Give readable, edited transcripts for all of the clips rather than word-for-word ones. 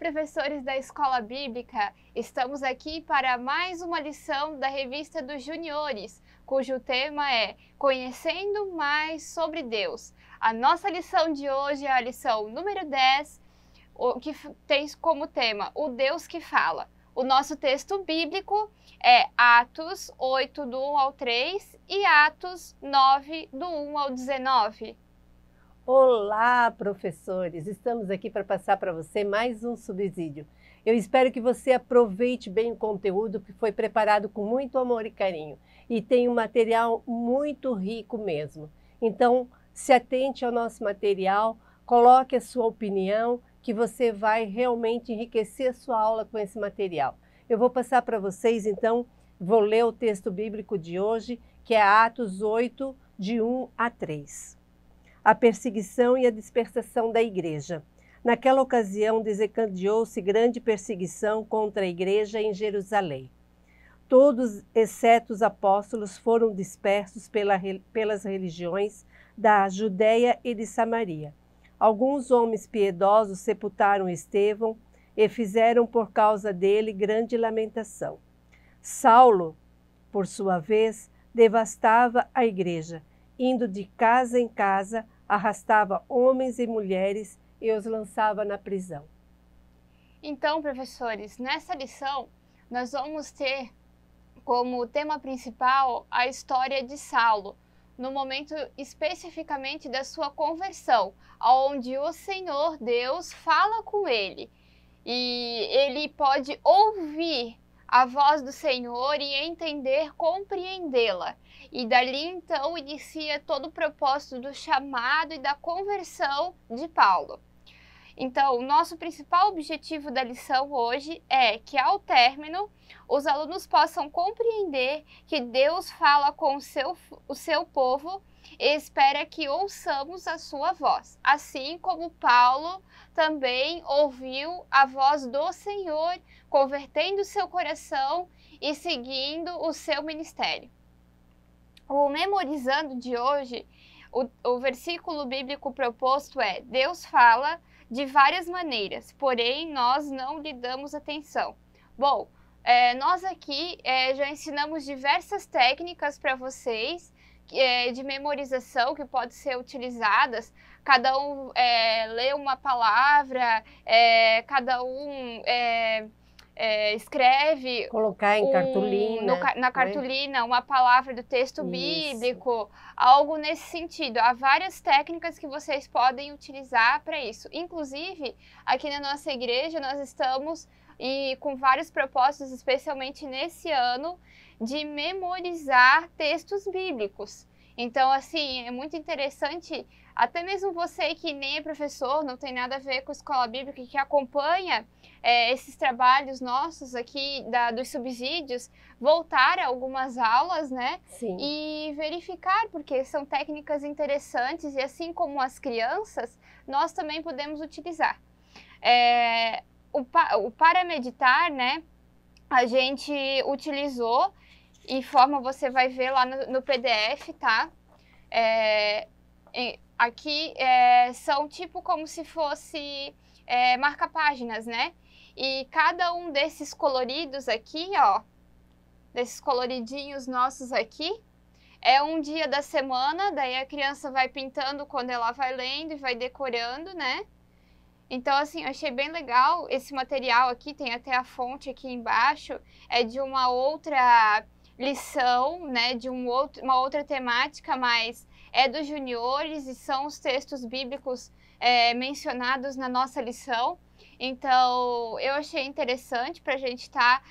professores da Escola Bíblica! Estamos aqui para mais uma lição da Revista dos Juniores, cujo tema é Conhecendo Mais sobre Deus. A nossa lição de hoje é a lição número 10, que tem como tema o Deus que fala. O nosso texto bíblico é Atos 8, do 1 ao 3 e Atos 9, do 1 ao 19. Olá, professores! Estamos aqui para passar para você mais um subsídio. Eu espero que você aproveite bem o conteúdo que foi preparado com muito amor e carinho. E tem um material muito rico mesmo. Então, se atente ao nosso material, coloque a sua opinião, que você vai realmente enriquecer a sua aula com esse material. Eu vou passar para vocês, então, vou ler o texto bíblico de hoje, que é Atos 8, de 1 a 3. A perseguição e a dispersação da igreja. Naquela ocasião, desencadeou-se grande perseguição contra a igreja em Jerusalém. Todos, exceto os apóstolos, foram dispersos pelas religiões da Judéia e de Samaria. Alguns homens piedosos sepultaram Estevão e fizeram por causa dele grande lamentação. Saulo, por sua vez, devastava a igreja, indo de casa em casa, arrastava homens e mulheres e os lançava na prisão. Então, professores, nessa lição, nós vamos ter como tema principal a história de Saulo, no momento especificamente da sua conversão, onde o Senhor Deus fala com ele e ele pode ouvir a voz do Senhor e entender, compreendê-la. E dali então inicia todo o propósito do chamado e da conversão de Paulo. Então, o nosso principal objetivo da lição hoje é que, ao término, os alunos possam compreender que Deus fala com o seu povo e espera que ouçamos a sua voz, assim como Paulo também ouviu a voz do Senhor, convertendo seu coração e seguindo o seu ministério. O memorizando de hoje, o versículo bíblico proposto é: Deus fala de várias maneiras, porém nós não lhe damos atenção. Bom, nós aqui já ensinamos diversas técnicas para vocês de memorização que podem ser utilizadas. Cada um lê uma palavra, cada um escreve... Colocar em cartolina. Na cartolina, uma palavra do texto bíblico, algo nesse sentido. Há várias técnicas que vocês podem utilizar para isso. Inclusive, aqui na nossa igreja, nós estamos com vários propósitos, especialmente nesse ano, de memorizar textos bíblicos. Então, assim, é muito interessante, até mesmo você que nem é professor, não tem nada a ver com a escola bíblica, que acompanha esses trabalhos nossos aqui dos subsídios, voltar a algumas aulas, né? Sim. E verificar, porque são técnicas interessantes e assim como as crianças, nós também podemos utilizar. O para meditar, né? A gente utilizou em forma, você vai ver lá no PDF, tá? Aqui são tipo como se fosse marca-páginas, né? E cada um desses coloridos aqui, ó, desses coloridinhos nossos aqui, é um dia da semana, daí a criança vai pintando quando ela vai lendo e vai decorando, né? Então, assim, eu achei bem legal esse material aqui, tem até a fonte aqui embaixo, é de uma outra lição, né, de uma outra temática, mas é dos juniores e são os textos bíblicos mencionados na nossa lição. Então, eu achei interessante para a gente estar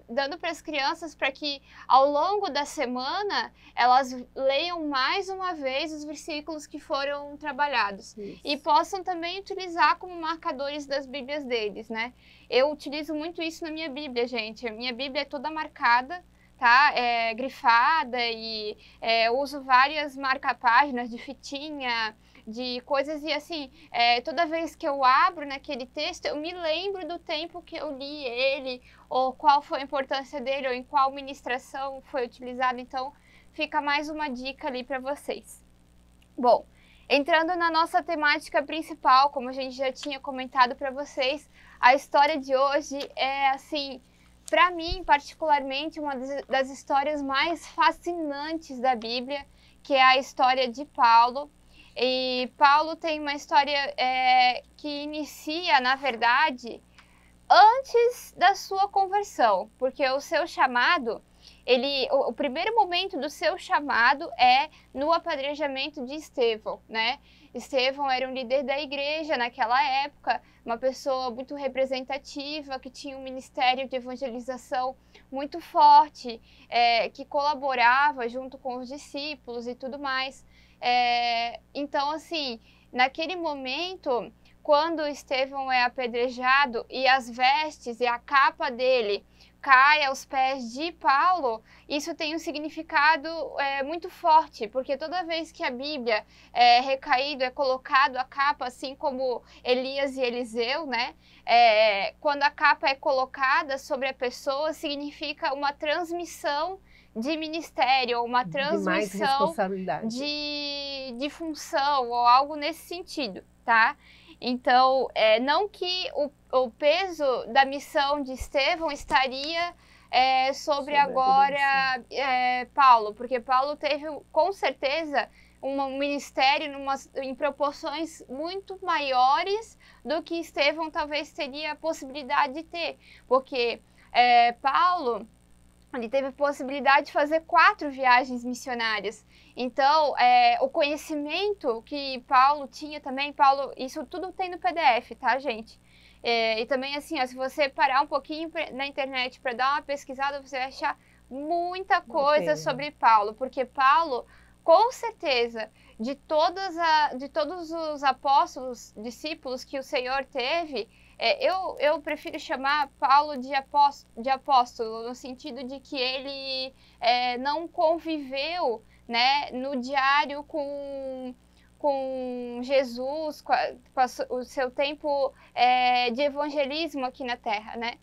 dando para as crianças para que ao longo da semana elas leiam mais uma vez os versículos que foram trabalhados. Isso. E possam também utilizar como marcadores das Bíblias deles, né? Eu utilizo muito isso na minha Bíblia, gente. A minha Bíblia é toda marcada, tá? Grifada e uso várias marca-páginas de fitinha, de coisas e assim, toda vez que eu abro naquele texto, eu me lembro do tempo que eu li ele, ou qual foi a importância dele, ou em qual ministração foi utilizado. Então, fica mais uma dica ali para vocês. Bom, Entrando na nossa temática principal, como a gente já tinha comentado para vocês, a história de hoje é, assim, para mim, particularmente, uma das histórias mais fascinantes da Bíblia, que é a história de Paulo. E Paulo tem uma história que inicia, na verdade, antes da sua conversão, porque o seu chamado, o primeiro momento do seu chamado é no apedrejamento de Estevão, né? Estevão era um líder da igreja naquela época, uma pessoa muito representativa, que tinha um ministério de evangelização muito forte, que colaborava junto com os discípulos e tudo mais. Então, assim, naquele momento, quando Estevão é apedrejado e as vestes e a capa dele cai aos pés de Paulo, isso tem um significado muito forte, porque toda vez que a Bíblia é recaído, é colocado a capa, assim como Elias e Eliseu, né? Quando a capa é colocada sobre a pessoa, significa uma transmissão de ministério, uma transmissão de função, ou algo nesse sentido, tá? Então, não que o peso da missão de Estevão estaria sobre agora Paulo, porque Paulo teve, com certeza, um ministério em proporções muito maiores do que Estevão talvez teria a possibilidade de ter, porque Paulo, ele teve a possibilidade de fazer 4 viagens missionárias. Então, o conhecimento que Paulo tinha também, isso tudo tem no PDF, tá, gente? E também, assim, ó, se você parar um pouquinho na internet para dar uma pesquisada, você vai achar muita coisa sobre Paulo, porque Paulo, com certeza, de todos os apóstolos, discípulos que o Senhor teve, eu prefiro chamar Paulo de apóstolo, no sentido de que ele não conviveu, né, no diário com Jesus, com o seu tempo de evangelismo aqui na Terra, né?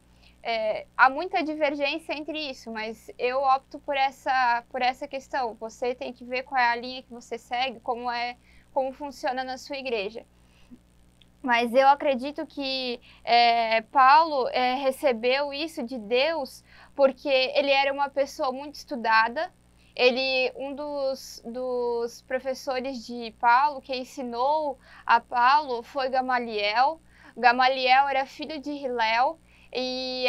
Há muita divergência entre isso, mas eu opto por essa questão. Você tem que ver qual é a linha que você segue, como funciona na sua igreja. Mas eu acredito que Paulo recebeu isso de Deus porque ele era uma pessoa muito estudada. Um dos professores de Paulo, que ensinou a Paulo, foi Gamaliel. Gamaliel era filho de Hilel, e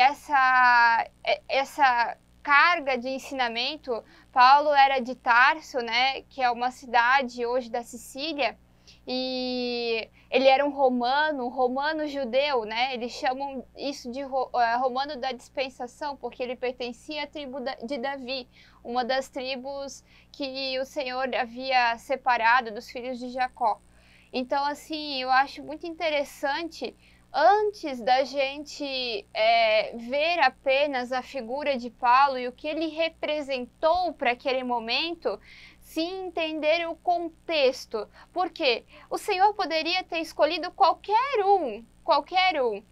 essa carga de ensinamento, Paulo era de Tarso, né, que é uma cidade hoje da Sicília, e ele era um romano judeu, né? Eles chamam isso de romano da dispensação, porque ele pertencia à tribo de Davi, uma das tribos que o Senhor havia separado dos filhos de Jacó. Então, assim, eu acho muito interessante, antes da gente ver apenas a figura de Paulo e o que ele representou para aquele momento, sim entender o contexto, porque o Senhor poderia ter escolhido qualquer um.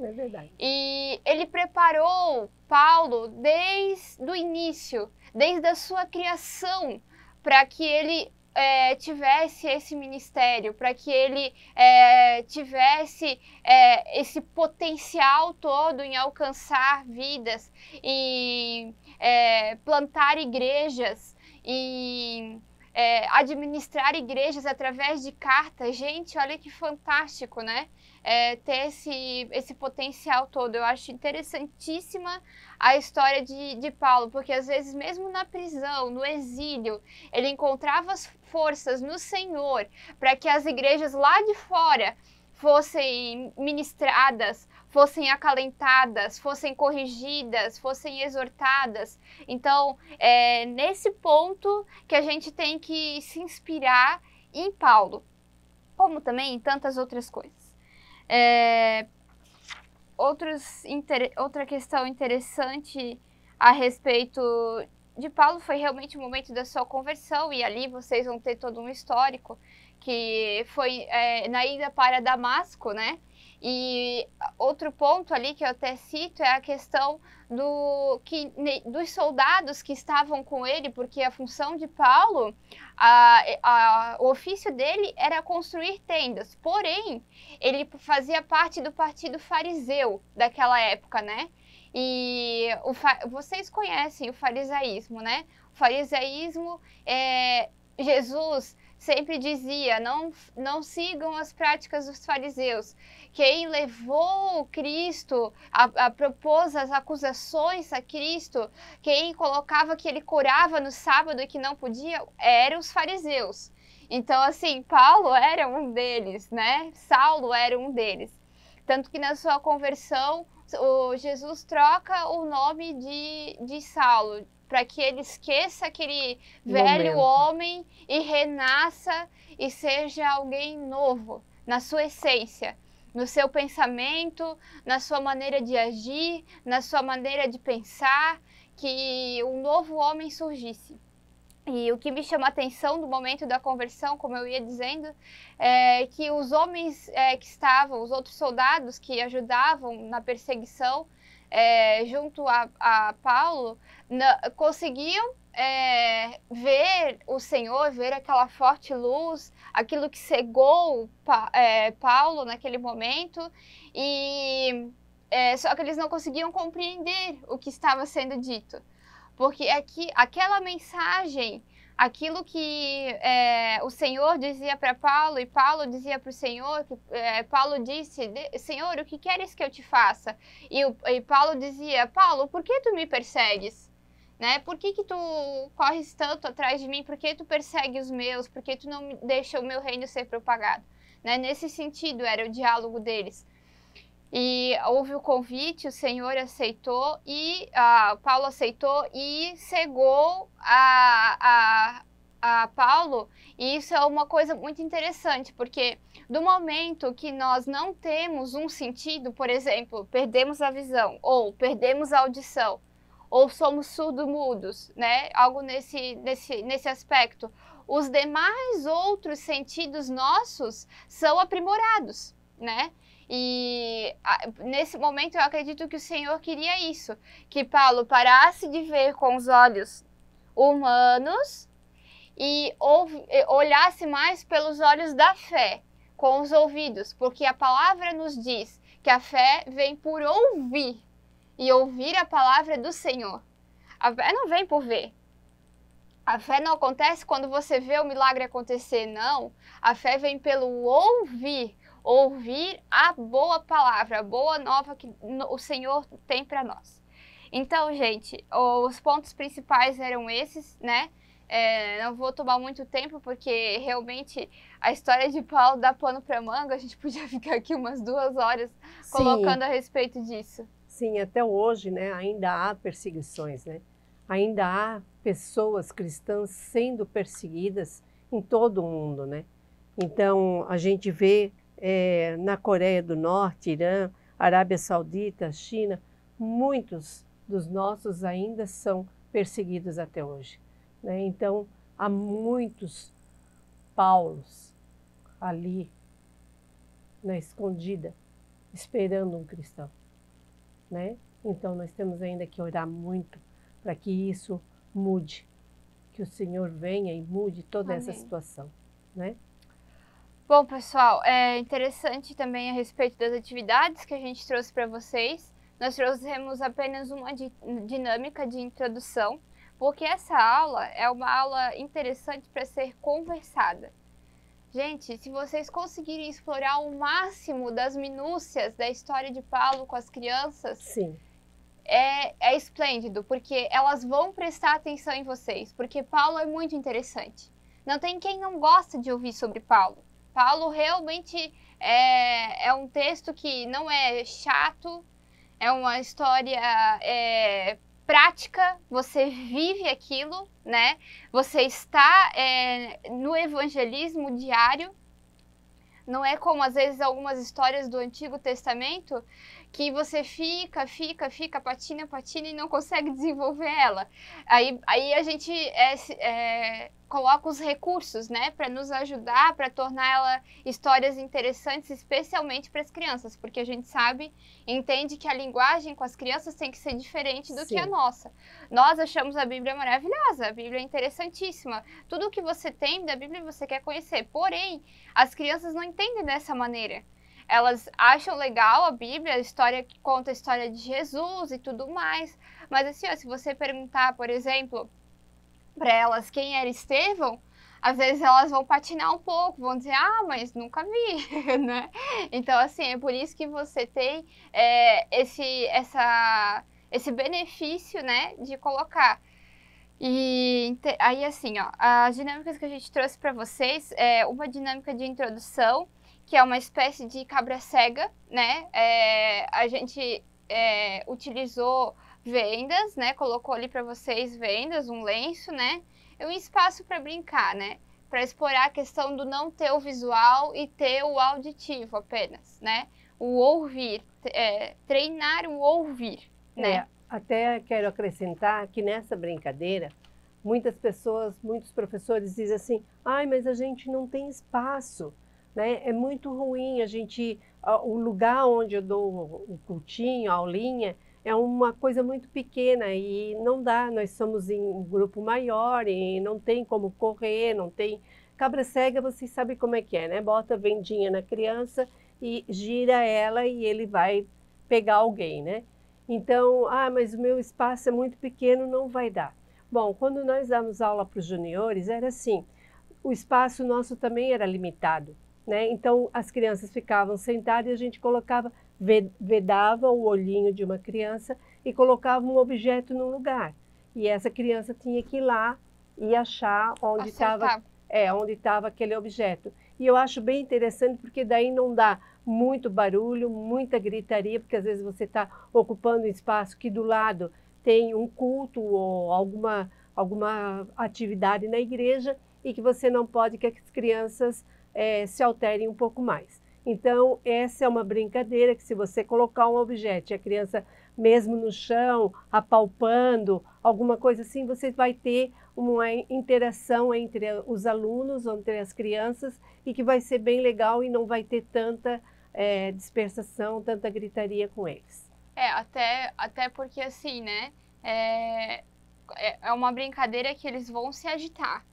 É verdade. E ele preparou Paulo desde o início, desde a sua criação, para que ele tivesse esse ministério, para que ele tivesse esse potencial todo em alcançar vidas e plantar igrejas e administrar igrejas através de cartas. Gente, olha que fantástico, né? Ter esse potencial todo. Eu acho interessantíssima a história de Paulo, porque às vezes mesmo na prisão, no exílio, ele encontrava as forças no Senhor para que as igrejas lá de fora fossem ministradas, fossem acalentadas, fossem corrigidas, fossem exortadas. Então, nesse ponto que a gente tem que se inspirar em Paulo, como também em tantas outras coisas. Outra questão interessante a respeito de Paulo foi realmente o momento da sua conversão, e ali vocês vão ter todo um histórico, que foi na ida para Damasco, né? E outro ponto ali que eu até cito é a questão dos soldados que estavam com ele, porque a função de Paulo, o ofício dele era construir tendas, porém, ele fazia parte do partido fariseu daquela época, né? E vocês conhecem o farisaísmo, né? O farisaísmo, Jesus sempre dizia, não sigam as práticas dos fariseus. Quem levou Cristo, propôs as acusações a Cristo, quem colocava que ele curava no sábado e que não podia, eram os fariseus. Então, assim, Paulo era um deles, né? Saulo era um deles. Tanto que na sua conversão, Jesus troca o nome de Saulo, para que ele esqueça aquele velho homem e renasça e seja alguém novo na sua essência, no seu pensamento, na sua maneira de agir, na sua maneira de pensar, que um novo homem surgisse. E o que me chama a atenção no momento da conversão, como eu ia dizendo, é que os homens que estavam, os outros soldados que ajudavam na perseguição, junto a Paulo, conseguiam ver o Senhor, ver aquela forte luz, aquilo que cegou Paulo naquele momento, e só que eles não conseguiam compreender o que estava sendo dito. Porque aquela mensagem, aquilo que o Senhor dizia para Paulo e Paulo dizia para o Senhor, Paulo disse, Senhor, o que queres que eu te faça? E Paulo dizia, Paulo, por que tu me persegues? Né? Por que tu corres tanto atrás de mim? Por que tu persegue os meus? Por que tu não deixa o meu reino ser propagado? Né? Nesse sentido era o diálogo deles. E houve o convite, o Senhor aceitou e Paulo aceitou e cegou a Paulo. E isso é uma coisa muito interessante, porque do momento que nós não temos um sentido, por exemplo, perdemos a visão, ou perdemos a audição, ou somos surdo-mudos, né? Algo nesse aspecto. Os demais outros sentidos nossos são aprimorados, né? E nesse momento eu acredito que o Senhor queria isso, que Paulo parasse de ver com os olhos humanos e olhasse mais pelos olhos da fé, com os ouvidos, porque a palavra nos diz que a fé vem por ouvir e ouvir a palavra do Senhor. A fé não vem por ver. A fé não acontece quando você vê o milagre acontecer, não. A fé vem pelo ouvir a boa palavra, a boa nova que o Senhor tem para nós. Então, gente, os pontos principais eram esses, né? Não vou tomar muito tempo, porque realmente a história de Paulo dá pano para manga. A gente podia ficar aqui umas 2 horas colocando a respeito disso. Sim, até hoje, né, ainda há perseguições, né? Ainda há pessoas cristãs sendo perseguidas em todo o mundo, né? Então, a gente vê na Coreia do Norte, Irã, Arábia Saudita, China, muitos dos nossos ainda são perseguidos até hoje, né? Então, há muitos Paulos ali, na escondida, esperando um cristão, né? Então, nós temos ainda que orar muito para que isso mude, que o Senhor venha e mude toda essa situação, né? Bom, pessoal, é interessante também a respeito das atividades que a gente trouxe para vocês. Nós trouxemos apenas uma dinâmica de introdução, porque essa aula é uma aula interessante para ser conversada. Gente, se vocês conseguirem explorar o máximo das minúcias da história de Paulo com as crianças, sim, é esplêndido, porque elas vão prestar atenção em vocês, porque Paulo é muito interessante. Não tem quem não gosta de ouvir sobre Paulo. Paulo realmente é um texto que não é chato, é uma história prática, você vive aquilo, né? Você está no evangelismo diário. Não é como, às vezes, algumas histórias do Antigo Testamento, que você fica, patina e não consegue desenvolver ela. Aí a gente coloca os recursos, né, para nos ajudar, para tornar ela histórias interessantes, especialmente para as crianças, porque a gente sabe, entende que a linguagem com as crianças tem que ser diferente do que a nossa. Nós achamos a Bíblia maravilhosa, a Bíblia é interessantíssima. Tudo que você tem da Bíblia você quer conhecer, porém, as crianças não entendem dessa maneira. Elas acham legal a Bíblia, a história que conta a história de Jesus e tudo mais, mas assim, ó, se você perguntar, por exemplo, para elas quem era Estevão, às vezes elas vão patinar um pouco, vão dizer, ah, mas nunca vi, né? Então, assim, é por isso que você tem esse benefício, né, de colocar. E aí, assim, ó, as dinâmicas que a gente trouxe para vocês é uma dinâmica de introdução, que é uma espécie de cabra cega, né? A gente utilizou vendas, né? Colocou ali para vocês vendas, um lenço, né? E um espaço para brincar, né? Para explorar a questão do não ter o visual e ter o auditivo apenas, né? O ouvir, treinar o ouvir, né? Até quero acrescentar que nessa brincadeira, muitas pessoas, muitos professores dizem assim, ai, mas a gente não tem espaço, né? É muito ruim, o lugar onde eu dou o cultinho, a aulinha, é uma coisa muito pequena e não dá, nós somos em um grupo maior e não tem como correr, não tem... Cabra cega, vocês sabem como é que é, né? Bota a vendinha na criança e gira ela e ele vai pegar alguém, né? Então, mas o meu espaço é muito pequeno, não vai dar. Bom, quando nós damos aula para os juniores, era assim, o espaço nosso também era limitado, né? Então, as crianças ficavam sentadas e a gente vedava o olhinho de uma criança e colocava um objeto no lugar. E essa criança tinha que ir lá e achar onde estava aquele objeto. E eu acho bem interessante porque daí não dá muito barulho, muita gritaria, porque às vezes você está ocupando um espaço que do lado tem um culto ou alguma atividade na igreja e que você não pode que as crianças se alterem um pouco mais. Então, essa é uma brincadeira que se você colocar um objeto e a criança mesmo no chão, apalpando, alguma coisa assim, você vai ter uma interação entre os alunos, entre as crianças, e que vai ser bem legal e não vai ter tanta dispersação, tanta gritaria com eles. Até porque assim, né, é uma brincadeira que eles vão se agitar.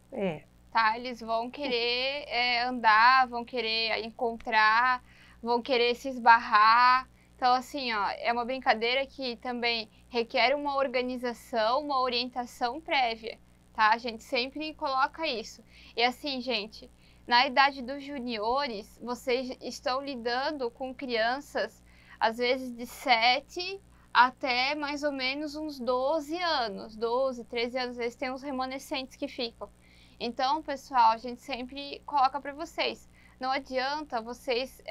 Tá? Eles vão querer andar, vão querer encontrar, vão querer se esbarrar. Então, assim, ó, é uma brincadeira que também requer uma organização, uma orientação prévia, tá? A gente sempre coloca isso. E assim, gente, na idade dos juniores, vocês estão lidando com crianças, às vezes de 7 até mais ou menos uns 12 anos, 12, 13 anos, às vezes tem uns remanescentes que ficam. Então, pessoal, a gente sempre coloca para vocês, não adianta vocês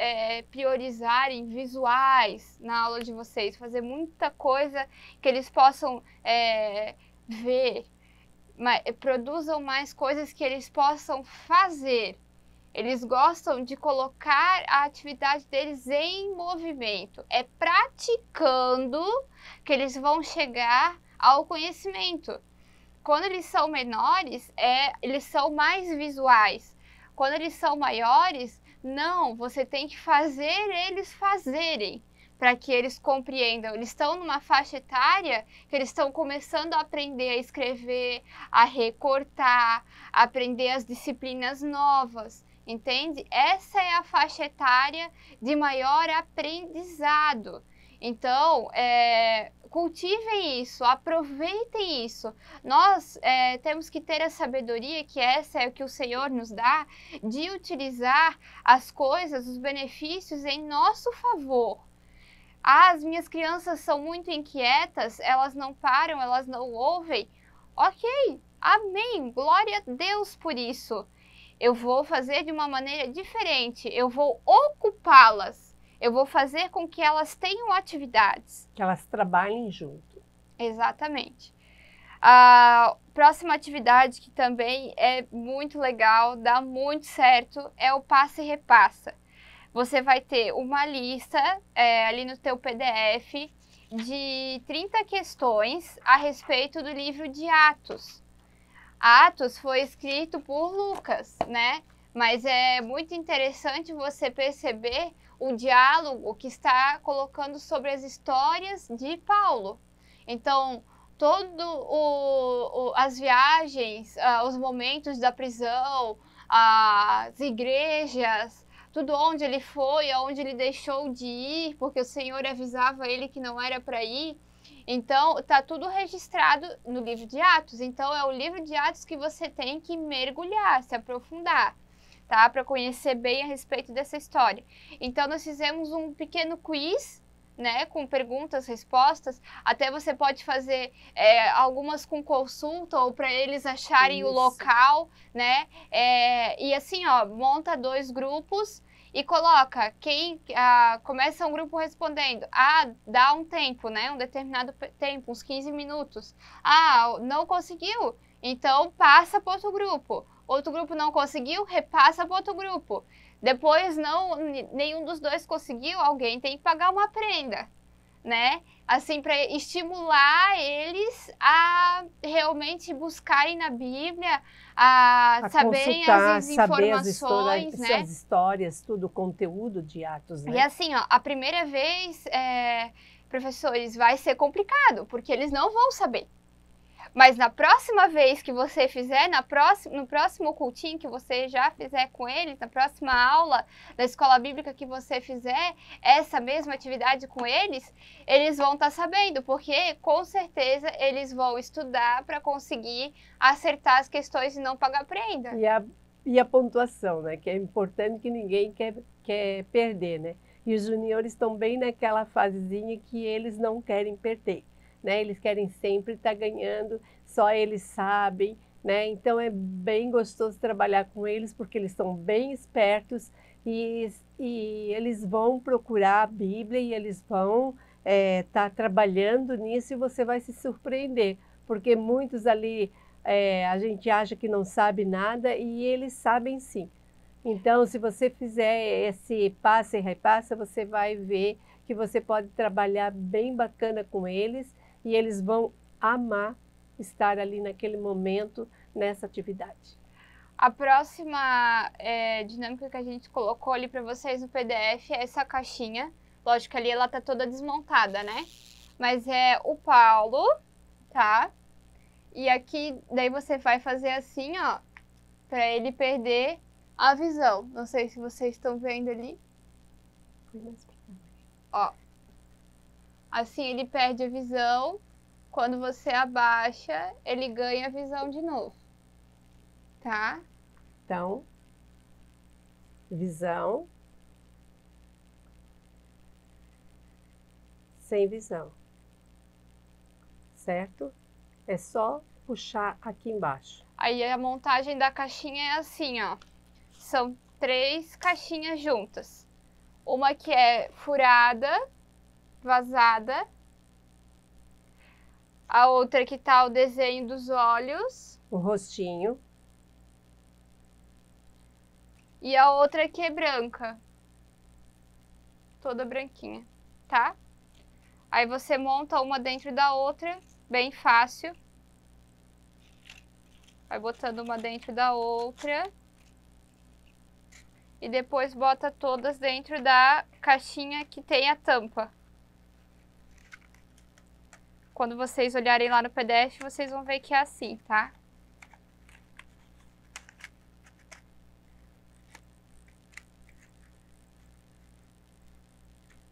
priorizarem visuais na aula de vocês, fazer muita coisa que eles possam ver, mas produzam mais coisas que eles possam fazer. Eles gostam de colocar a atividade deles em movimento. É praticando que eles vão chegar ao conhecimento. Quando eles são menores, eles são mais visuais. Quando eles são maiores, não, você tem que fazer eles fazerem para que eles compreendam. Eles estão numa faixa etária que eles estão começando a aprender a escrever, a recortar, a aprender as disciplinas novas, entende? Essa é a faixa etária de maior aprendizado. Então, cultivem isso, aproveitem isso. Nós temos que ter a sabedoria, que essa é o que o Senhor nos dá, de utilizar as coisas, os benefícios em nosso favor. As minhas crianças são muito inquietas, elas não param, elas não ouvem. Ok, amém, glória a Deus por isso. Eu vou fazer de uma maneira diferente, eu vou ocupá-las. Eu vou fazer com que elas tenham atividades. Que elas trabalhem junto. Exatamente. A próxima atividade que também é muito legal, dá muito certo, é o passa e repassa. Você vai ter uma lista ali no teu PDF de 30 questões a respeito do livro de Atos. Atos foi escrito por Lucas, né? Mas é muito interessante você perceber o diálogo que está colocando sobre as histórias de Paulo. Então, as viagens, os momentos da prisão, as igrejas, tudo onde ele foi, aonde ele deixou de ir, porque o Senhor avisava ele que não era para ir. Então, tá tudo registrado no livro de Atos. Então, é o livro de Atos que você tem que mergulhar, se aprofundar, tá? Para conhecer bem a respeito dessa história. Então, nós fizemos um pequeno quiz, né, com perguntas, respostas. Até você pode fazer algumas com consulta ou para eles acharem o local, né? E assim, ó, monta 2 grupos e coloca começa um grupo respondendo. Dá um tempo, né? Um determinado tempo, uns 15 minutos. Não conseguiu? Então passa para outro grupo. Outro grupo não conseguiu? Repassa para outro grupo. Depois nenhum dos 2 conseguiu, alguém tem que pagar uma prenda, né? Assim, para estimular eles a realmente buscarem na Bíblia, a saberem as informações, né? As histórias, tudo o conteúdo de Atos, né? E assim, ó, a primeira vez, professores, vai ser complicado, porque eles não vão saber. Mas na próxima vez que você fizer, no próximo cultinho que você já fizer com eles, na próxima aula da escola bíblica que você fizer essa mesma atividade com eles vão estar sabendo, porque com certeza eles vão estudar para conseguir acertar as questões e não pagar prenda. E a pontuação, né? Que é importante, que ninguém quer perder, né? E os juniores estão bem naquela fasezinha que eles não querem perder. Né? Eles querem sempre estar ganhando, só eles sabem, né? Então é bem gostoso trabalhar com eles, porque eles são bem espertos e eles vão procurar a Bíblia e eles vão estar trabalhando nisso, e você vai se surpreender, porque muitos ali a gente acha que não sabe nada e eles sabem sim. Então, se você fizer esse passa e repassa, você vai ver que você pode trabalhar bem bacana com eles, e eles vão amar estar ali naquele momento, nessa atividade. A próxima dinâmica que a gente colocou ali para vocês no PDF é essa caixinha. Lógico que ali ela tá toda desmontada, né? Mas é o Paulo, tá? E aqui, daí você vai fazer assim, ó, para ele perder a visão. Não sei se vocês estão vendo ali. Ó. Assim ele perde a visão. Quando você abaixa, ele ganha a visão de novo. Tá? Então, visão. Sem visão. Certo? É só puxar aqui embaixo. Aí a montagem da caixinha é assim, ó. São 3 caixinhas juntas. Uma que é furada, vazada. A outra que tá o desenho dos olhos. O rostinho. E a outra que é branca. Toda branquinha, tá? Aí você monta uma dentro da outra, bem fácil. Vai botando uma dentro da outra. E depois bota todas dentro da caixinha que tem a tampa. Quando vocês olharem lá no PDF, vocês vão ver que é assim, tá?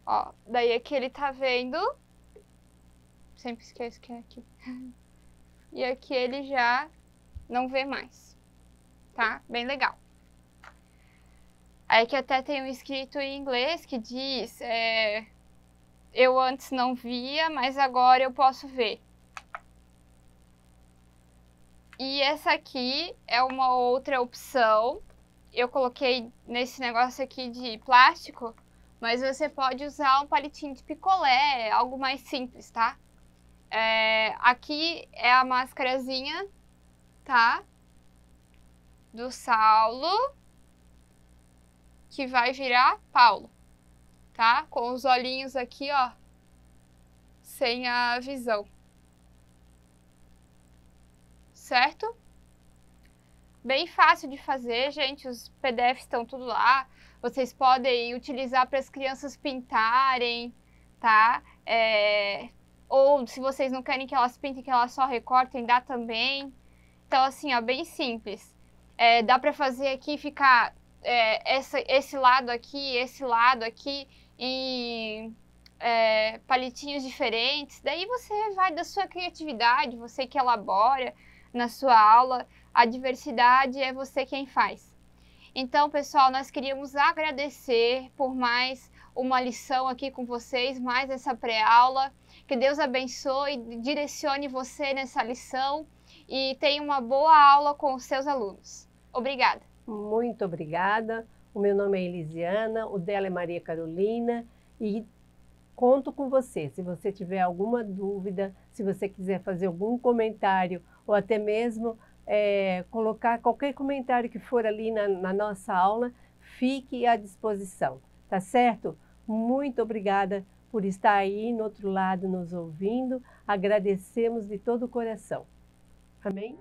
Ó, daí aqui ele tá vendo. Sempre esqueço que é aqui. E aqui ele já não vê mais, tá? Bem legal. Aí que até tem um escrito em inglês que diz... eu antes não via, mas agora eu posso ver. E essa aqui é uma outra opção. Eu coloquei nesse negócio aqui de plástico, mas você pode usar um palitinho de picolé, algo mais simples, tá? Aqui é a máscarazinha, tá? Do Saulo, que vai virar Paulo, tá? Com os olhinhos aqui, ó, sem a visão. Certo? bem fácil de fazer, gente, os PDFs estão tudo lá. Vocês podem utilizar para as crianças pintarem, tá? Ou se vocês não querem que elas pintem, que elas só recortem, dá também. Então, assim, ó, bem simples. Dá para fazer aqui, ficar esse lado aqui em palitinhos diferentes. Daí você vai da sua criatividade, você que elabora na sua aula. A diversidade é você quem faz. Então, pessoal, nós queríamos agradecer por mais uma lição aqui com vocês, mais essa pré-aula. Que Deus abençoe, direcione você nessa lição e tenha uma boa aula com os seus alunos. Obrigada. Muito obrigada. O meu nome é Elisiana, o dela é Maria Carolina e conto com você. Se você tiver alguma dúvida, se você quiser fazer algum comentário ou até mesmo colocar qualquer comentário que for ali na nossa aula, fique à disposição, tá certo? Muito obrigada por estar aí no outro lado nos ouvindo. Agradecemos de todo o coração. Amém?